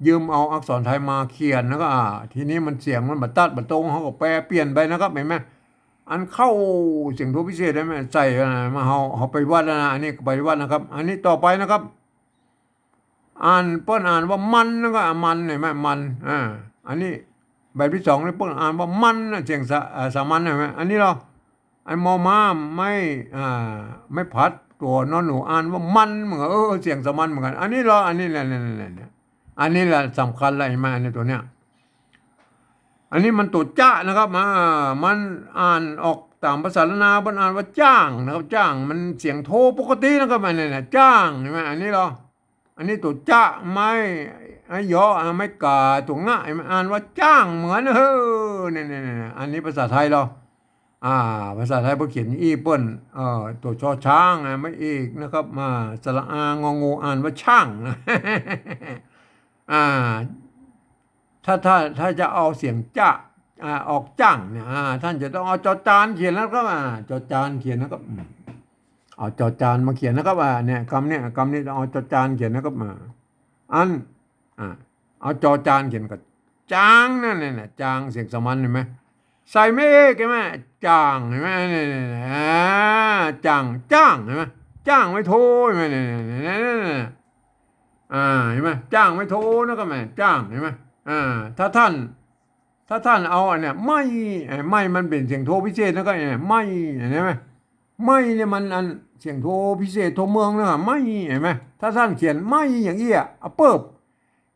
S1: ยืมเอาอักษรไทยมาเขียนแล้วก็ทีนี้มันเสียงมันบัดตัดบัดตรงเฮาก็แปลเปลี่ยนไปนะครับเห็นไหมอันเข้าเสียงโทพิเศษได้ไหมใส่มาเฮาไปวัดนะอันนี้ไปวัดนะครับอันนี้ต่อไปนะครับเปิ้นอ่านว่ามันแล้วก็มันเห็นไหมมันอันนี้แบบที่สองนี่เปิ้นอ่านว่ามันเสียงสามัญเห็นไหมอันนี้เราไอ้มอม้าไม่พัดตัวนอนหนูอ่านว่ามันเหมือนเสียงสามัญเหมือนกันอันนี้แหละอันนี้แหละสำคัญเลยมาในตัวเนี้ย อันนี้มันตัวจ้านะครับมันอ่านออกตามภาษาละนามันอ่านว่าจ้างนะครับจ้างมันเสียงโทปกตินะครับมันเนี่ยจ้างใช่ไหมอันนี้เหรออันนี้ตัวจ้าไม่ไอ้ยอไม่กาตัวง่ายมันอ่านว่าจ้างเหมือนเนี่ยอันนี้ภาษาไทยเหรออ่าภาษาไทยพอเขียนอีเปิ้ลตัวชอช้างไม่อีกนะครับมาสระอางองูอ่านว่าช่างนะอ่า ถ้าจะเอาเสียงจ้าออกจ้างเนี่ยท่านจะต้องเอาจอจานเขียนแล้วก็จอจานเขียนแล้วก็เอาจอจานมาเขียนนะครับเนี่ยคำนี้เอาจอจานเขียนนะครับอันเอาจอจานเขียนก็จางนั่นเนี่ยจางเสียงสมัญเห็นไหมใส่ไม่เอกเห็นไหมจางเห็นไหมเนี่ยจางจ้างเห็นไหมจ้างไม่โทเห็นไหมเนี่ยเห็นไหมจ้างไม่โทนะครับแม่จ้างเห็นไหมถ้าท่านเอาเนี่ยไม่มันเป็นเสียงโทพิเศษแล้วก็เนี่ยไม่เห็นไหมไม่เนี่ยมันอันเสียงโทพิเศษโทเมืองนะไม่เห็นไหมถ้าท่านเขียนไม่อย่างนี้เอาเปิบ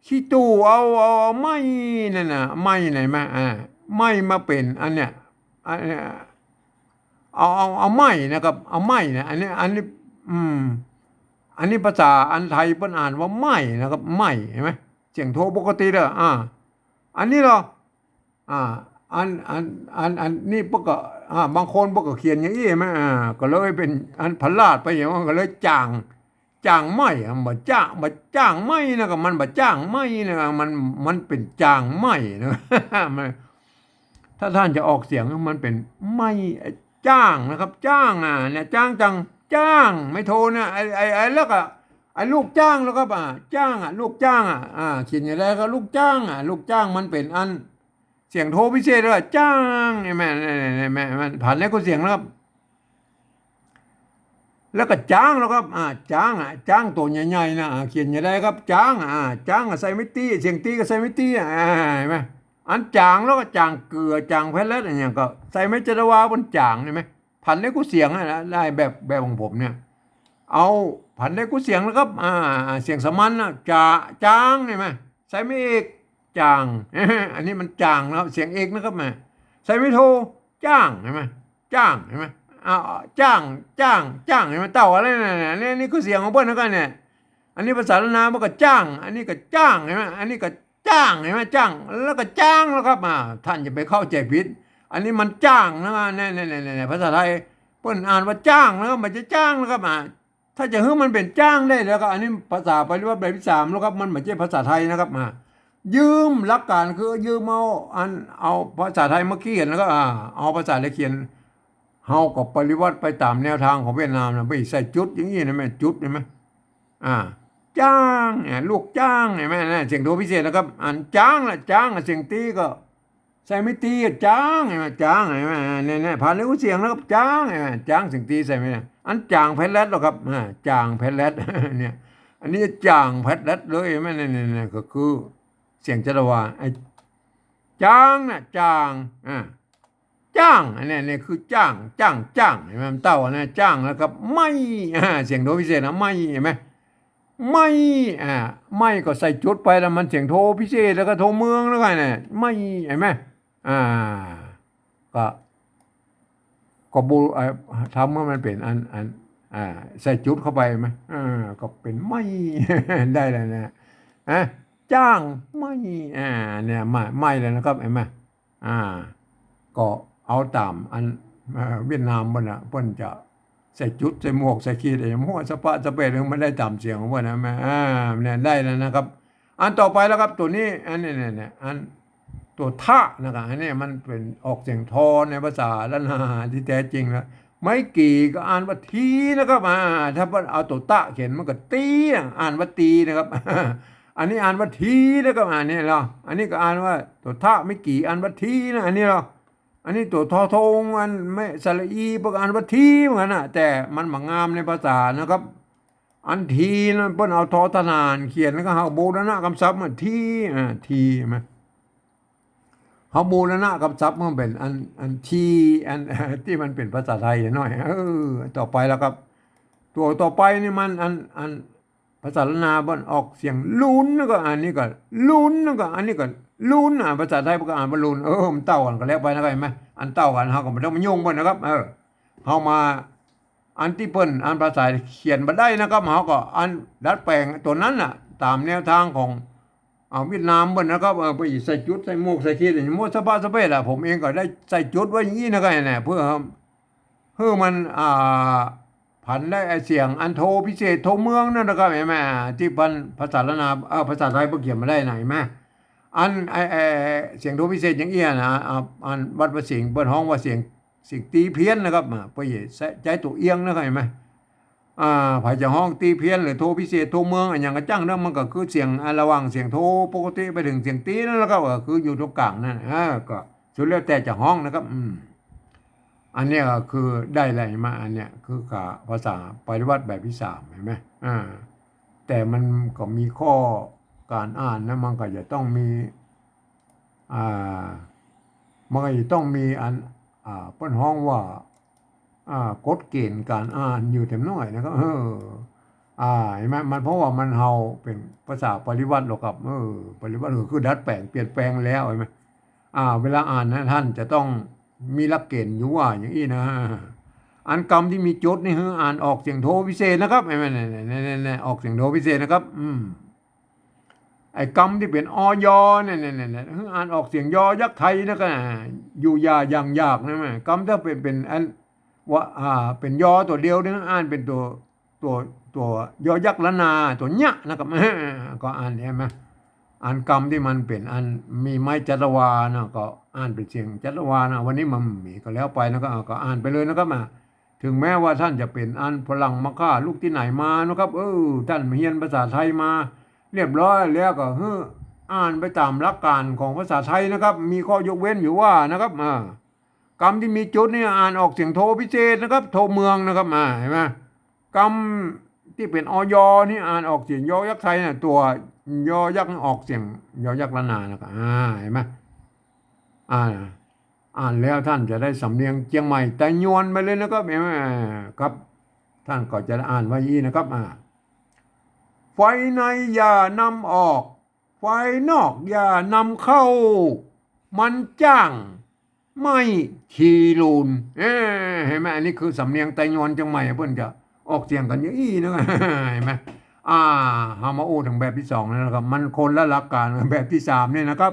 S1: ขี้ตู้เอาไม่นั่นน่ะไม่ไหนมาไม่มาเป็นอันเนี้ยเอาไม่นะครับเอาไม่เนี่ยอันนี้อันนี้ภาษาอันไทยเปิ้นอ่านว่าไม่นะครับไม่เห็นไหมเสียงโทปกติเด้ออันนี้เหรออันนี่พวกก็บางคนพวกก็เขียนอย่างนี้ไหมก็เลยเป็นอันพลาดไปอย่างนั้นก็เลยจ้างไม่บ่จ้างไม่นะก็มันบ่จ้างไม่นะมันเป็นจ้างไม่นะถ้าท่านจะออกเสียงมันเป็นไม่จ้างนะครับจ้างเนี่ยจ้างจังจ้างไม่โทนะไอ้แล้วก็ไอ้ลูกจ้างแล้วก็จ้างลูกจ้างเขียนอย่างไรก็ลูกจ้างลูกจ้างมันเป็นอันเสียงโทพิเศษด้วยจ้างแม่มันผ่านแล้วก็เสียงแล้วครับแล้วก็จ้างแล้วครับจ้างตัวใหญ่ๆนะเขียนอย่างไรครับจ้างใส่ไม่ตีเสียงตีก็ใส่ไม่ตีเห็นไหมอันจางแล้วก็จางเกลือจางเพชรแล้วอย่างก็ใส่ไม่จดวาบนจางเห็นไหมผ่านแล้วก็เสียงนะได้แบบของผมเนี่ยเอาผันได้กูเสียงแล้วครับเสียงสมัญนะจางเห็นไหมใส่ไม่เอกจางอันนี้มันจางนะครับเสียงเอกนะครับแม่ใส่ไม่โทจ้างเห็นไหมจ้างเห็นไหมจ้างเห็นไหมเต่าอะไรเนี่ยนี่คือเสียงของเพื่อนนะครับเนี่ยอันนี้ภาษาละนามันก็จ้างอันนี้ก็จ้างเห็นไหมอันนี้ก็จ้างเห็นไหมจ้างแล้วก็จ้างแล้วครับท่านอย่าไปเข้าใจผิดอันนี้มันจ้างนะเนี่ยภาษาไทยเพื่อนอ่านว่าจ้างแล้วก็มันจะจ้างแล้วครับถ้าจะให้มันเป็นจ้างได้แล้วก็อันนี้ภาษาปริวัติแบบที่3แล้วครับมันไม่ใช่ภาษาไทยนะครับยืมหลักการคือยืมเอาภาษาไทยมาเขียนแล้วก็เอาภาษาไทยเขียนเฮาก็ปริวัติไปตามแนวทางของเวียดนามนะไปใส่จุดอย่างนี้นะแม่จุดเห็นไหมจ้างลูกจ้างเห็นไหมเสียงโทพิเศษนะครับจ้างละจ้างเสียงตีก็ใส่ไม่ตีจ้างเห็นไหมจ้างเห็นไหมเนี่ยผ่านเรื่องเสียงแล้วก็จ้างเห็นไหมจ้างเสียงตีใส่ไหมอันจางแพทแรดหรอครับจางแพทแรดเนี่ยอันนี้จางแพทแรดเลยไหมเนี่ยก็คือเสียงจรวาไอ้จางนะจางจ้างอันนี้เนี่ยคือจ้างเห็นไหมเต้านะจ้างแล้วครับไม่เสียงโทพิเศษนะไม่เห็นไหมไม่ก็ใส่จุดไปแล้วมันเสียงโทพิเศษแล้วก็โทเมืองแล้วกันเนี่ยไม่เห็นไหมก็บูทำเมื่อมันเป็นอันใส่จุดเข้าไปไหมก็เป็นไม่ได้เลยนะจ้างไม่เนี่ยไม่เลยนะครับเห็นไหมก็เอาตามอันเวียดนามมันเพิ่นจะใส่จุดใส่หมวกใส่ขีดอะไรมั่วสเปรมันได้ตามเสียงของเพิ่นนะแม่เนี่ยได้แล้วนะครับอันต่อไปแล้วครับตัวนี้อันนี้เนี่ยอันตัวท่านะครับอันนี้มันเป็นออกเสียงทอในภาษาล้านนาที่แท้จริงแล้วไม่กี่ก็อ่านว่าทีนะครับถ้าเอาตัวตะเขียนมันก็ตีอ่านว่าตีนะครับอันนี้อ่านว่าทีนะครับอันนี้เหรออันนี้ก็อ่านว่าตัวท่าไม่กี่อ่านว่าทีนะอันนี้เหรออันนี้ตัวทอทงอันไม่สระอีพวกอ่านว่าทีเหมือนกันนะแต่มันบางงามในภาษานะครับอันทีนั่นเพิ่นเอาทอทนานเขียนแล้วก็เฮาโบราณคำศัพท์มันทีไหมเฮาโบราณคำศัพท์มันเป็นอันทีอันที่มันเป็นภาษาไทยหน่อยต่อไปแล้วครับตัวต่อไปนี่มันอัน ภาษาละนาบ้านออกเสียงลุ้นแล้วก็อันนี้ก็ลุ้นแล้วก็อันนี้ก็ลุ้นภาษาไทยก็อ่านว่าลุ้นมันเต้ากันก็แล้วไปนะครับเห็นไหมอันเต้ากันเฮาก็ไม่ต้องมายุ่งบ่นะครับเฮามาอันที่เปิ้นอันภาษาเขียนบ่ได้นะครับเฮาก็อันดัดแปลงตัวนั้นน่ะตามแนวทางของเวียดนามเบิ่นนะครับไปใส่จุดใส่หมวกใส่ขีดอย่างมั่วสะบาสะเปดผมเองก็ได้ใส่จุดไว้อย่างนี้นะครับเนี่ยเพื่อมันผันได้ไอเสียงอันโทพิเศษโทเมืองนั่นนะครับเห็นไหมที่พันภาษาละนาภาษาไทยเพิ่งเขียนมาได้ไหนไหมอันเสียงโทพิเศษอย่างเอี้ยนะอันวัดประสิงห์เปิ้นห้องว่าเสียงตีเพี้ยนนะครับไปใจตัวเอียงนะครับเห็นไหมภายจากห้องตีเพี้ยนหรือโทพิเศษโทเมืองอย่างกระจังนั่นมันก็คือเสียงระหว่างเสียงโทปกติไปถึงเสียงตีนั่นแล้วก็คืออยู่ตรงกลางนั่นก็สุดแล้วแต่จะห้องนะครับอันนี้ก็คือได้อะไรมาอันเนี้ยคือกับภาษาปฏิวัติแบบที่สามเห็นไหมแต่มันก็มีข้อการอ่านนะมันก็จะต้องมีมันก็จะต้องมีอันเปิ้นห้องว่ากฎเกณฑ์การอ่านอยู่เต็มหน่อยนะครับเห็นไหมมันเพราะว่ามันเฮาเป็นภาษาปฏิวัติหรอกครับปฏิวัติคือดัดแปลงเปลี่ยนแปลงแล้วเห็นไหมเวลาอ่านนะท่านจะต้องมีหลักเกณฑ์อยู่ว่าอย่างนี้นะอันกรรมที่มีจดนี่คืออ่านออกเสียงโทพิเศษนะครับไอ้แม่เนี่ยออกเสียงโทพิเศษนะครับไอ้กรรมที่เป็นอยเนี่ยคืออ่านออกเสียงยอยักษ์ไทยนะก็อยู่ยาอย่างยากนะแม่กรรมถ้าเป็นอันว่าเป็นยอตัวเดียวเนี่ยอ่านเป็นตัวยอยักษ์ละนาตัวเนี้ยนะครับก็อ่านใช่ไหมอ่านกรรมที่มันเป็นอันมีไม้จัตวานะก็อ่านเป็นเสียงจัตวานะวันนี้มันมีก็แล้วไปนะก็อ่านไปเลยนะครับถึงแม้ว่าท่านจะเป็นอันฝรั่งมาฆ่าลูกที่ไหนมานะครับท่านเรียนภาษาไทยมาเรียบร้อยแล้วก็อ่านไปตามหลักการของภาษาไทยนะครับมีข้อยกเว้นอยู่ว่านะครับกรรมที่มีจุดนี่อ่านออกเสียงโทพิเศษนะครับโทเมืองนะครับเห็นไหมกรรมที่เป็นนี่อ่านออกเสียงยอยักษ์ไทยนะตัวยอยักษ์ออกเสียงยอยักษ์ละนานะครับเห็นไหมอ่านแล้วท่านจะได้สำเนียงเชียงใหม่แต่ยวนไปเลยนะครับเห็นไหมครับท่านก็จะอ่านไว้ยี่นะครับไฟในอย่านำออกไฟนอกอย่านำเข้ามันจ้างไม่ขีลูนเห็นไหมอันนี้คือสำเนียงไตยวนเชียงใหม่เพื่อนจะออกเสียงกันอย่างนี้นะเห็นไหมฮามาโอถึงแบบที่สองนะครับมันคนละหลักการแบบที่สามเนี่ยนะครับ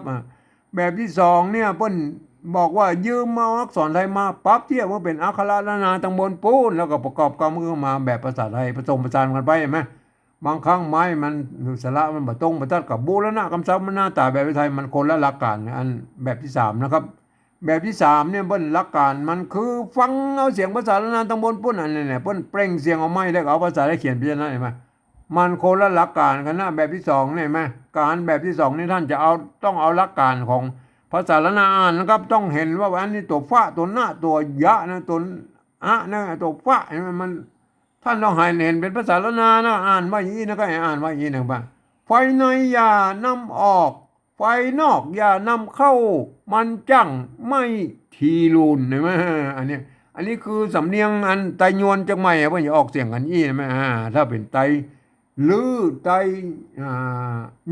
S1: แบบที่สองเนี่ยเพิ่นบอกว่ายืมมาอักษรไทยมาปั๊บเทียบว่าเป็นอักขระละนาตำบลปูนแล้วก็ประกอบกันมือมาแบบภาษาไทยผสมผสานกันไปเห็นไหมบางครั้งไม้มันสระมันบะตรงบะตัดกับบูรณะคำศัพท์มันหน้าตาแบบไทยมันคนละหลักการอันแบบที่สามนะครับแบบที่สามเนี่ยเปิ้นหลักการมันคือฟังเอาเสียงภาษาละนาตำบลปูนอันนี้เนี่ยเปิ้นเปล่งเสียงเอาไม้แล้วเอาภาษาได้เขียนพิจารณาเห็นไหมมันคนละหลักการกันนะแบบที่สองเนี่ยไหมการแบบที่สองนี่ท่านจะต้องเอาหลักการของภาษาละนาอ่านนะครับต้องเห็นว่าอันนี้ตัวฟ้าตัวหน้าตัวยะนะตัวนะตัวฟ้ามันท่านต้องเห็นเป็นภาษาละนานะอ่านว่าอย่างนี้นะก็อ่านว่าอย่างนี้นะครับไฟในอย่านำออกไฟนอกอย่านำเข้ามันจังไม่ทีรูนเห็นไหมอันนี้คือสำเนียงอันไตยวนจังไม่ว่าอย่าออกเสียงกันยี่นะไหมถ้าเป็นไตลื้อไต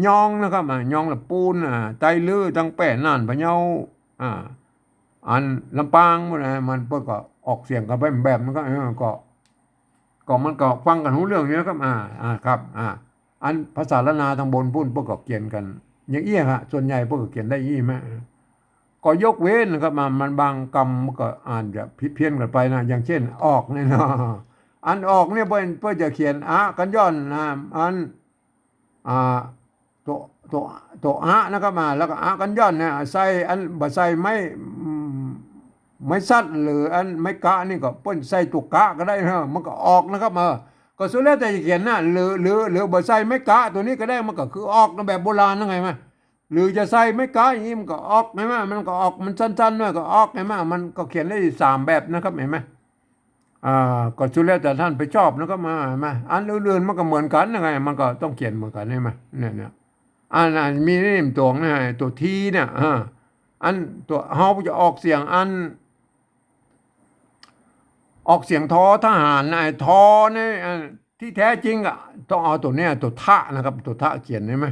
S1: ยองนะครับยองละปูนไตลื้อตั้งแป้นน่านพะเยาอันลำปางมันเพิ่นก็ออกเสียงกันแบบนั้นก็มันก็ฟังกันรู้เรื่องนี้นะครับครับอันภาษาละนาทางบนพุ่นเพิ่นก็เขียนกันอย่างอี้ฮะส่วนใหญ่เพิ่นก็เขียนได้อี้มั้ยก็ยกเว้นนะครับมันบางคำมันก็อ่านจะผิดเพี้ยนกันไปนะอย่างเช่นออกเนี่ยเนาะอันออกเนี่ยเพื่อจะเขียนกันย้อนอันตัวนะครับแล้วก็กันย้อนเนี่ยใส่อันบ่ใส่ไม่สั้นหรืออันไม่กะนี่ก็เปิ้นใส่ตัวกะก็ได้นะมันก็ออกนะครับก็สุดแล้วแต่จะเขียนนะหรือบ่ใส่ไม่กะตัวนี้ก็ได้มันก็คือออกในแบบโบราณนั่นไงมั้ยหรือจะใส่ไม่กะอย่างนี้มันก็ออกใช่มั้ยมันก็ออกมันสั้นๆด้วยก็ออกใช่มั้ยมันก็เขียนได้3แบบนะครับเห็นมั้ยก็สุดแล้วแต่ท่านไปชอบนะครับมาอันอื่นๆมันก็เหมือนกันยังไงมันก็ต้องเขียนเหมือนกันใช่ไหมเนี่ยอันมีนี่ตัวนะตัวทีเนี่ยอันตัวเฮาจะออกเสียงออกเสียงทอทหารทอเนี่ย ที่แท้จริงอ่ะต้องเอาตัวเนี้ยตัวทะนะครับตัวทะเขียนได้ไหม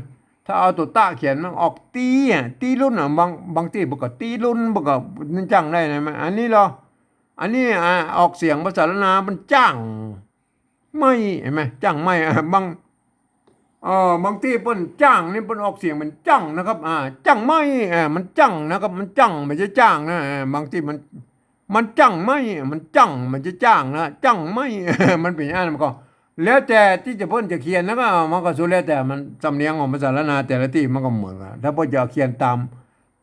S1: ถ้าเอาตัวตะเขียนมันออกตีอ่ะตีรุ่นอ่ะบางทีบอกว่าตีรุ่นบอกว่านั่นจังได้ไหมอันนี้เหรออันนี้ออกเสียงภาษาละนามันจังไม่เห็นไหมจังไม่บางที่เปิ้นจ้างนี่เปิ้นออกเสียงเป็นจังนะครับจังไม่มันจังนะครับมันจังไม่ใช่จ้างนะบางที่มันจังไม่มันจังมันจะจ้างนะจังไม่มันเป็นอย่างนั้นมันก็แล้วแต่ที่จะเพิ่นจะเขียนแล้วก็มันก็สุดแล้วแต่มันสำเนียงของภาษาละนาแต่ละที่มันก็เหมือนกันถ้าเพิ่นจะเขียนตาม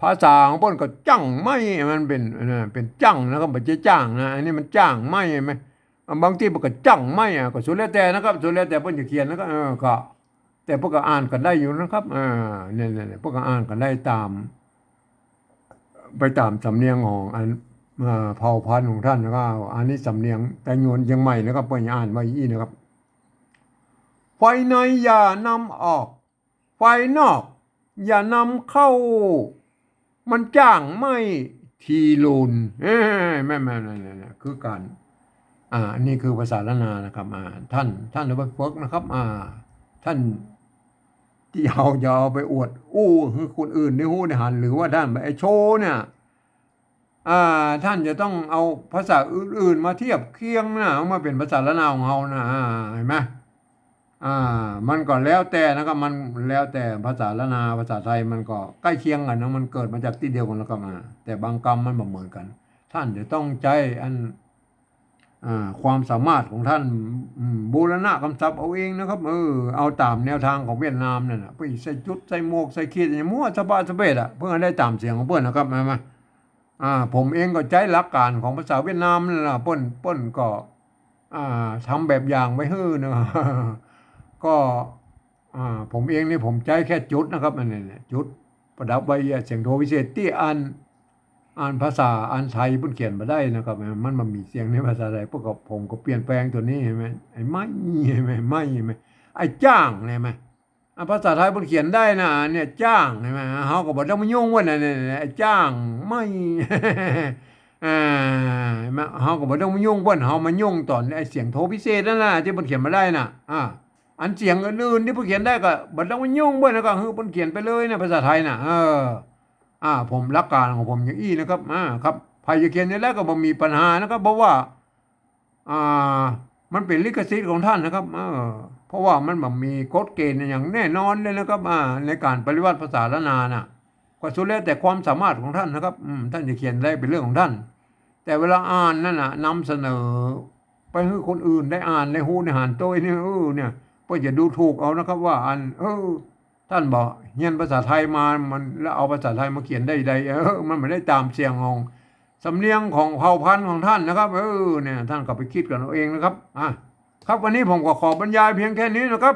S1: ภาษาของเพิ่นก็จังไม่มันเป็นจังนะครับไม่ใช่จ้างนะอันนี้มันจ้างไม่ไหมบางที่มันก็จังไม่ก็สุดแล้วแต่นะครับสุดแล้วแต่เพิ่นจะเขียนแล้วก็ก็แต่พวกก็อ่านกันได้อยู่นะครับเนี่ยพวกก็อ่านกันได้ตามไปตามสำเนียงของอันเผ่าพันธุ์ของท่านนะครับอันนี้สำเนียงแต่โยนยังใหม่นะครับเพิ่นอ่านไว้อีนะครับไฟในอย่านำออกไฟนอกอย่านำเข้ามันจ้างไม่ทีลุนแม่คือการอันนี้คือภาษาละนานะครับท่านเอาไปฝึกนะครับท่านที่เอาไปอวดคือคนอื่นในหูในหันหรือว่าท่านไปโชว์เนี่ยท่านจะต้องเอาภาษาอื่นๆมาเทียบเคียงนะมาเป็นภาษาละนาของเรานะเห็นไหมมันก็แล้วแต่นะครับมันแล้วแต่ภาษาละนาภาษาไทยมันก็ใกล้เคียงกันนะมันเกิดมาจากที่เดียวกันแล้วก็มาแต่บางคำมันบ่เหมือนกันท่านจะต้องใจความสามารถของท่านบูรณะคำศัพท์เอาเองนะครับเอาตามแนวทางของเวียดนามนั่นน่ะไปใส่จุดใส่หมวกใส่ขีดอย่างมั่วสะบาสะเบดเพื่อได้ตามเสียงของเพื่อนนะครับมาผมเองก็ใช้หลักการของภาษาเวียดนามนั่นแหละเปิ้นก็ทำแบบอย่างไว้ให้นะครับก็ผมเองนี่ผมใช้แค่จุดนะครับอันนี้จุดประดับไว้เสียงโทพิเศษที่อ่านภาษาไทยเพิ่นเขียนมาได้นะครับมันมีเสียงในภาษาไทยพวกผมก็เปลี่ยนแปลงตัวนี้เห็นไหมไอ้ไม่เห็นไหมไม่เห็นไหมไอ้จ้างเห็นไหมภาษาไทยเพิ่นเขียนได้นะเนี่ยจ้างเห็นไหมเฮาก็บ่ต้องมายุ่งว่าเนี่ยไอ้จ้างไม่เฮาก็บ่ต้องมายุ่งเพิ่นเฮามายุ่งตอนไอ้เสียงโทพิเศษนั่นน่ะที่เพิ่นเขียนมาได้น่ะอันเสียงอื่นๆที่เพิ่นเขียนได้ก็บ่ต้องมายุ่งเพิ่นก็คือเพิ่นเขียนไปเลยนะภาษาไทยน่ะผมหลักการของผมอย่างอี้นะครับครับใครจะเขียนนี่แล้วก็บ่มีปัญหานะครับเพราะว่ามันเป็นลิขสิทธิ์ของท่านนะครับเพราะว่ามันแบบมีกฎเกณฑ์อย่างแน่นอนเลยนะครับในการปฏิวัติภาษาละนาน่ะก็สุดแล้วแต่ความสามารถของท่านนะครับท่านจะเขียนได้เป็นเรื่องของท่านแต่เวลาอ่านนั่นน่ะนำเสนอไปให้คนอื่นได้อ่านในหูในหานโต้ยนี่เนี่ยเพื่อจะดูถูกเอานะครับว่าท่านบอกเรียนภาษาไทยมามันแล้วเอาภาษาไทยมาเขียนได้ใดมันไม่ได้ตามเสียงของสำเนียงของเผ่าพันธุ์ของท่านนะครับเนี่ยท่านก็ไปคิดกันเอาเองนะครับครับวันนี้ผมก็ขอบรรยายเพียงแค่นี้นะครับ